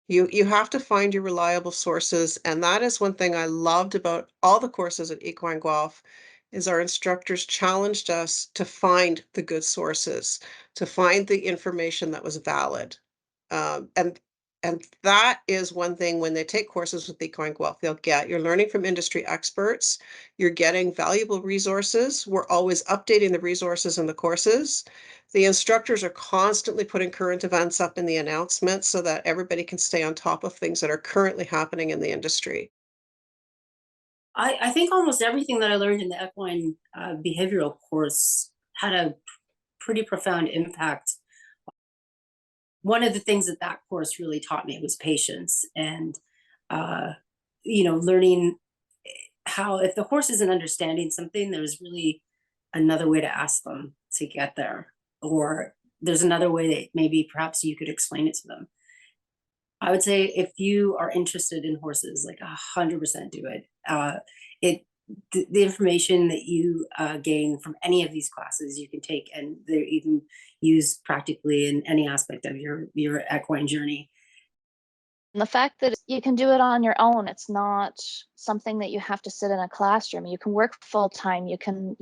You have to find your reliable sources, and that is one thing I loved about all the courses at Equine Guelph, is our instructors challenged us to find the good sources, to find the information that was valid. Um, and and that is one thing when they take courses with Equine Guelph, they'll get. You're learning from industry experts, you're getting valuable resources. We're always updating the resources in the courses. The instructors are constantly putting current events up in the announcements so that everybody can stay on top of things that are currently happening in the industry. I think almost everything that I learned in the equine behavioral course had a pretty profound impact. One of the things that that course really taught me was patience and, learning how if the horse isn't understanding something, there's really another way to ask them to get there, or there's another way that maybe perhaps you could explain it to them. I would say if you are interested in horses, like 100% do it. The information that you gain from any of these classes you can take, and they're even used practically in any aspect of your equine journey. And the fact that you can do it on your own, it's not something that you have to sit in a classroom. You can work full time. You can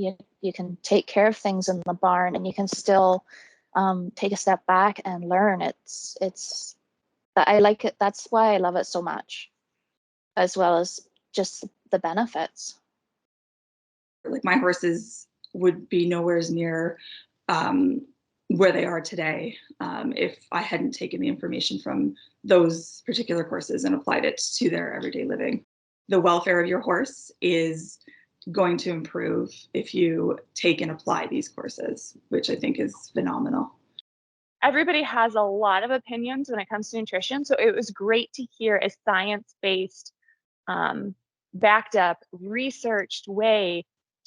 take care of things in the barn, and you can still take a step back and learn. I like it. That's why I love it so much, as well as just the benefits. Like my horses would be nowhere near where they are today if I hadn't taken the information from those particular courses and applied it to their everyday living. The welfare of your horse is going to improve if you take and apply these courses, which I think is phenomenal. Everybody has a lot of opinions when it comes to nutrition, so it was great to hear a science-based, backed up, researched way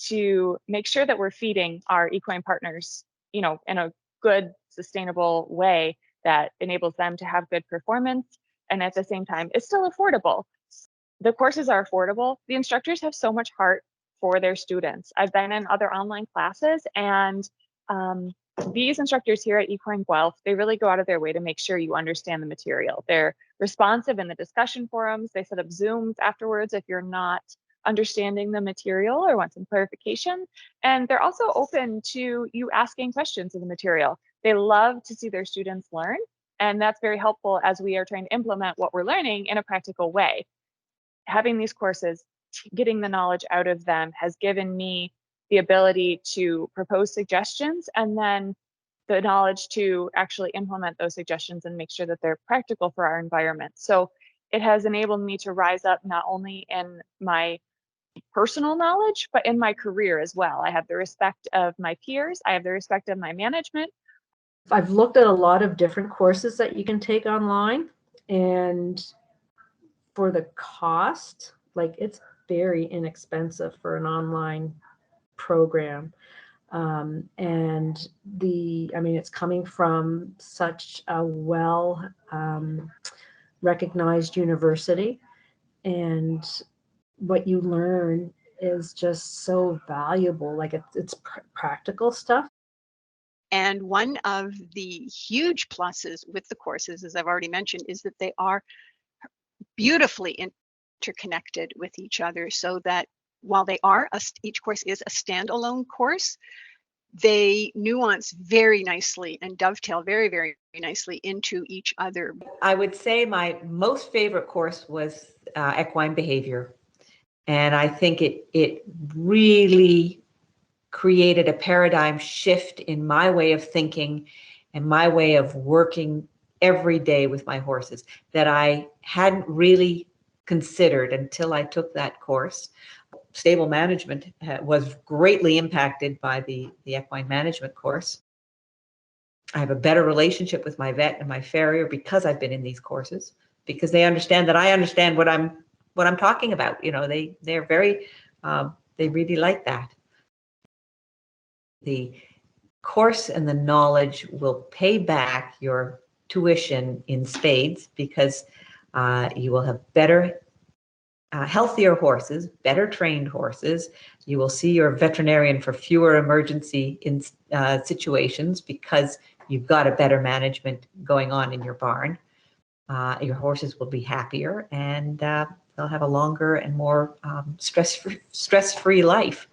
to make sure that we're feeding our equine partners, in a good, sustainable way that enables them to have good performance, and at the same time, it's still affordable. The courses are affordable. The instructors have so much heart for their students. I've been in other online classes, and these instructors here at Equine Guelph, they really go out of their way to make sure you understand the material. They're responsive in the discussion forums. They set up Zooms afterwards if you're not understanding the material or want some clarification. And they're also open to you asking questions of the material. They love to see their students learn, and that's very helpful as we are trying to implement what we're learning in a practical way. Having these courses, getting the knowledge out of them has given me the ability to propose suggestions, and then the knowledge to actually implement those suggestions and make sure that they're practical for our environment. So it has enabled me to rise up not only in my personal knowledge, but in my career as well. I have the respect of my peers. I have the respect of my management. I've looked at a lot of different courses that you can take online, and for the cost, like, it's very inexpensive for an online program. And it's coming from such a well recognized university, and what you learn is just so valuable. Like, it's practical stuff. And one of the huge pluses with the courses, as I've already mentioned, is that they are beautifully interconnected with each other, so that while each course is a standalone course, they nuance very nicely and dovetail very, very nicely into each other. I would say my most favorite course was equine behavior. And I think it really created a paradigm shift in my way of thinking and my way of working every day with my horses that I hadn't really considered until I took that course. Stable management was greatly impacted by the equine management course. I have a better relationship with my vet and my farrier because I've been in these courses, because they understand that I understand what I'm talking about. They're very, they really like that. The course and the knowledge will pay back your tuition in spades, because you will have better, healthier horses, better trained horses. You will see your veterinarian for fewer emergency situations because you've got a better management going on in your barn. your horses will be happier, and they'll have a longer and more stress-free life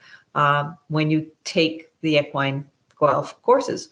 when you take the Equine Guelph courses.